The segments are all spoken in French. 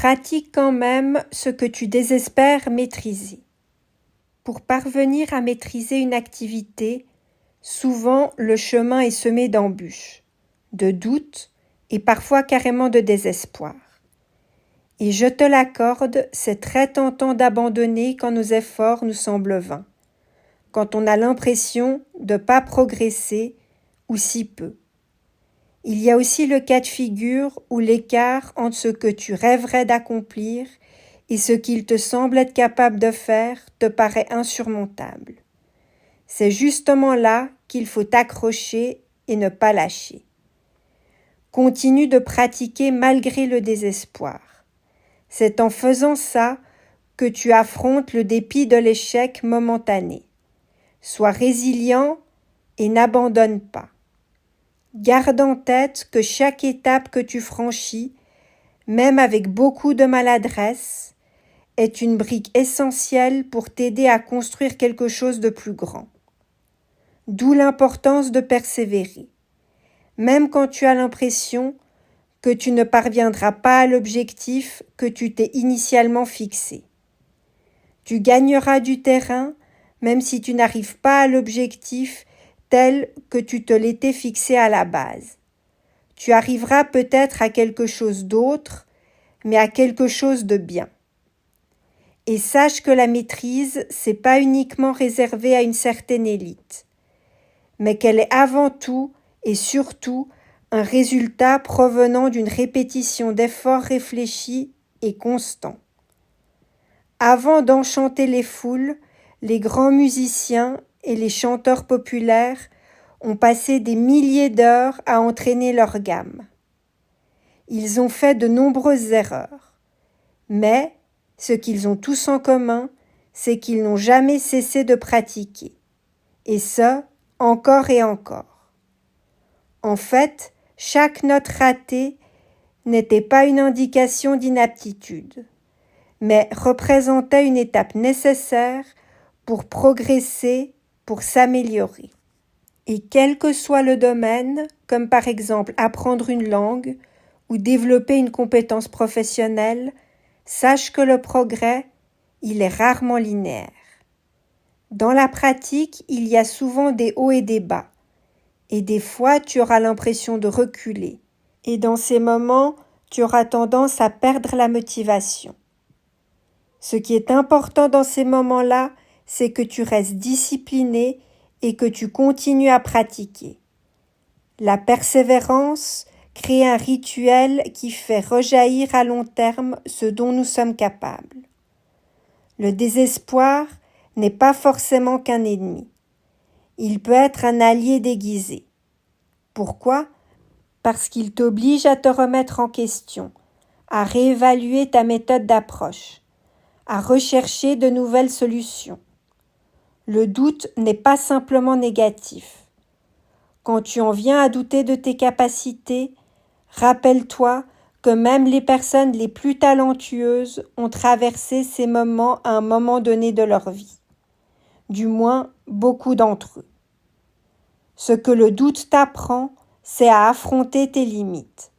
pratique quand même ce que tu désespères maîtriser. Pour parvenir à maîtriser une activité, souvent le chemin est semé d'embûches, de doutes et parfois carrément de désespoir. Et je te l'accorde, c'est très tentant d'abandonner quand nos efforts nous semblent vains, quand on a l'impression de ne pas progresser ou si peu. Il y a aussi le cas de figure où l'écart entre ce que tu rêverais d'accomplir et ce qu'il te semble être capable de faire te paraît insurmontable. C'est justement là qu'il faut t'accrocher et ne pas lâcher. Continue de pratiquer malgré le désespoir. C'est en faisant ça que tu affrontes le dépit de l'échec momentané. Sois résilient et n'abandonne pas. Garde en tête que chaque étape que tu franchis, même avec beaucoup de maladresse, est une brique essentielle pour t'aider à construire quelque chose de plus grand. D'où l'importance de persévérer, même quand tu as l'impression que tu ne parviendras pas à l'objectif que tu t'es initialement fixé. Tu gagneras du terrain même si tu n'arrives pas à l'objectif tel que tu te l'étais fixé à la base. Tu arriveras peut-être à quelque chose d'autre, mais à quelque chose de bien. Et sache que la maîtrise, c'est pas uniquement réservé à une certaine élite, mais qu'elle est avant tout et surtout un résultat provenant d'une répétition d'efforts réfléchis et constants. Avant d'enchanter les foules, les grands musiciens et les chanteurs populaires ont passé des milliers d'heures à entraîner leur gamme. Ils ont fait de nombreuses erreurs, mais ce qu'ils ont tous en commun, c'est qu'ils n'ont jamais cessé de pratiquer, et ce, encore et encore. En fait, chaque note ratée n'était pas une indication d'inaptitude, mais représentait une étape nécessaire pour progresser, pour s'améliorer. Et quel que soit le domaine, comme par exemple apprendre une langue ou développer une compétence professionnelle, sache que le progrès, il est rarement linéaire. Dans la pratique, il y a souvent des hauts et des bas, et des fois tu auras l'impression de reculer, et dans ces moments, tu auras tendance à perdre la motivation. Ce qui est important dans ces moments-là, c'est que tu restes discipliné et que tu continues à pratiquer. La persévérance crée un rituel qui fait rejaillir à long terme ce dont nous sommes capables. Le désespoir n'est pas forcément qu'un ennemi. Il peut être un allié déguisé. Pourquoi ? Parce qu'il t'oblige à te remettre en question, à réévaluer ta méthode d'approche, à rechercher de nouvelles solutions. Le doute n'est pas simplement négatif. Quand tu en viens à douter de tes capacités, rappelle-toi que même les personnes les plus talentueuses ont traversé ces moments à un moment donné de leur vie. Du moins, beaucoup d'entre eux. Ce que le doute t'apprend, c'est à affronter tes limites.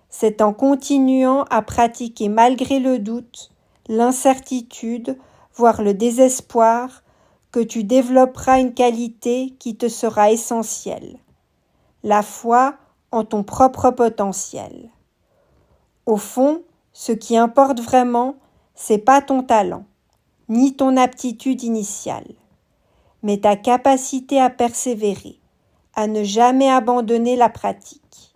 C'est en continuant à pratiquer malgré le doute, l'incertitude, voire le désespoir, que tu développeras une qualité qui te sera essentielle, la foi en ton propre potentiel. Au fond, ce qui importe vraiment, c'est pas ton talent, ni ton aptitude initiale, mais ta capacité à persévérer, à ne jamais abandonner la pratique.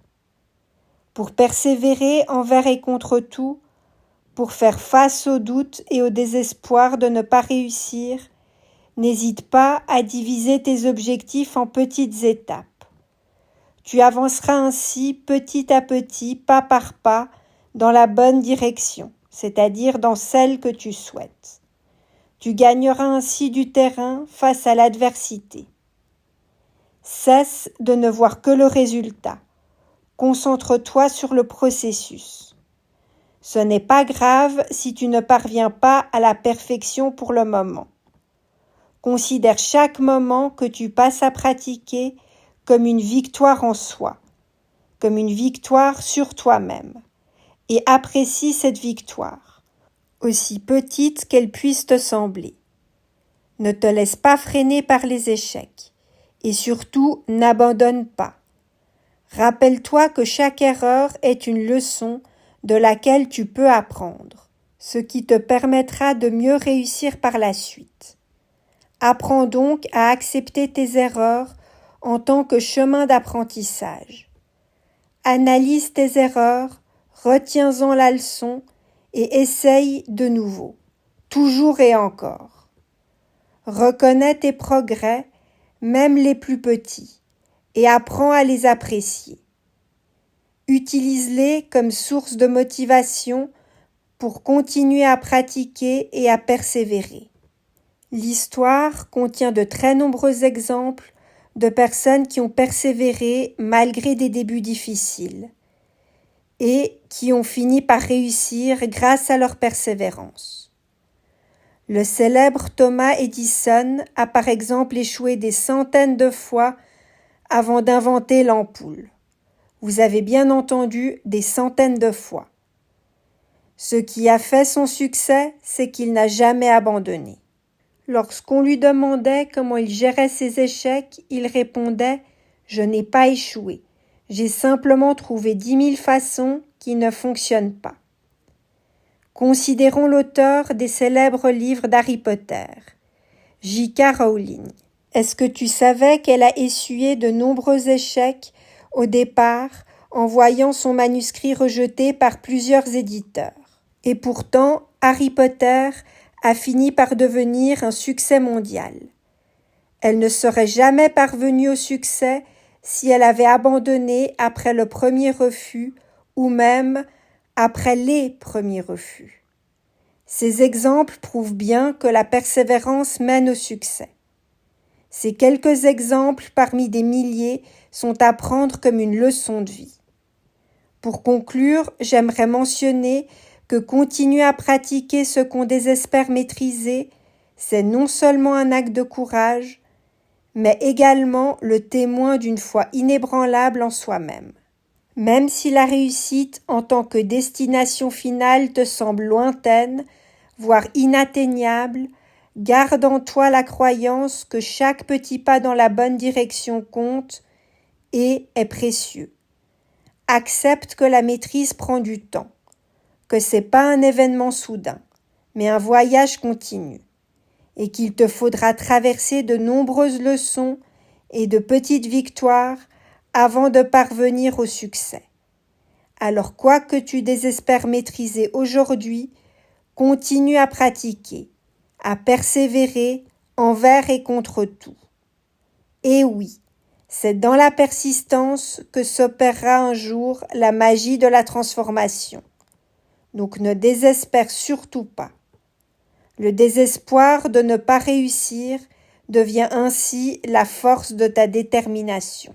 Pour persévérer envers et contre tout, pour faire face aux doutes et au désespoir de ne pas réussir, n'hésite pas à diviser tes objectifs en petites étapes. Tu avanceras ainsi petit à petit, pas par pas, dans la bonne direction, c'est-à-dire dans celle que tu souhaites. Tu gagneras ainsi du terrain face à l'adversité. Cesse de ne voir que le résultat. Concentre-toi sur le processus. Ce n'est pas grave si tu ne parviens pas à la perfection pour le moment. Considère chaque moment que tu passes à pratiquer comme une victoire en soi, comme une victoire sur toi-même. et apprécie cette victoire, aussi petite qu'elle puisse te sembler. Ne te laisse pas freiner par les échecs et surtout n'abandonne pas. Rappelle-toi que chaque erreur est une leçon de laquelle tu peux apprendre, ce qui te permettra de mieux réussir par la suite. Apprends donc à accepter tes erreurs en tant que chemin d'apprentissage. Analyse tes erreurs, retiens-en la leçon et essaye de nouveau, toujours et encore. Reconnais tes progrès, même les plus petits, et apprends à les apprécier. Utilise-les comme source de motivation pour continuer à pratiquer et à persévérer. L'histoire contient de très nombreux exemples de personnes qui ont persévéré malgré des débuts difficiles et qui ont fini par réussir grâce à leur persévérance. Le célèbre Thomas Edison a par exemple échoué des centaines de fois avant d'inventer l'ampoule. Vous avez bien entendu, des centaines de fois. Ce qui a fait son succès, c'est qu'il n'a jamais abandonné. Lorsqu'on lui demandait comment il gérait ses échecs, il répondait « Je n'ai pas échoué, j'ai simplement trouvé 10 000 façons qui ne fonctionnent pas ». Considérons l'auteur des célèbres livres d'Harry Potter, J.K. Rowling. Est-ce que tu savais qu'elle a essuyé de nombreux échecs au départ en voyant son manuscrit rejeté par plusieurs éditeurs? Et pourtant, Harry Potter a fini par devenir un succès mondial. Elle ne serait jamais parvenue au succès si elle avait abandonné après le premier refus ou même après les premiers refus. Ces exemples prouvent bien que la persévérance mène au succès. Ces quelques exemples parmi des milliers sont à prendre comme une leçon de vie. Pour conclure, j'aimerais mentionner que continuer à pratiquer ce qu'on désespère maîtriser, c'est non seulement un acte de courage, mais également le témoin d'une foi inébranlable en soi-même. Même si la réussite en tant que destination finale te semble lointaine, voire inatteignable, garde en toi la croyance que chaque petit pas dans la bonne direction compte et est précieux. Accepte que la maîtrise prend du temps, que c'est pas un événement soudain, mais un voyage continu, et qu'il te faudra traverser de nombreuses leçons et de petites victoires avant de parvenir au succès. Alors quoi que tu désespères maîtriser aujourd'hui, continue à pratiquer, à persévérer envers et contre tout. Et oui, c'est dans la persistance que s'opérera un jour la magie de la transformation. Donc ne désespère surtout pas. Le désespoir de ne pas réussir devient ainsi la force de ta détermination.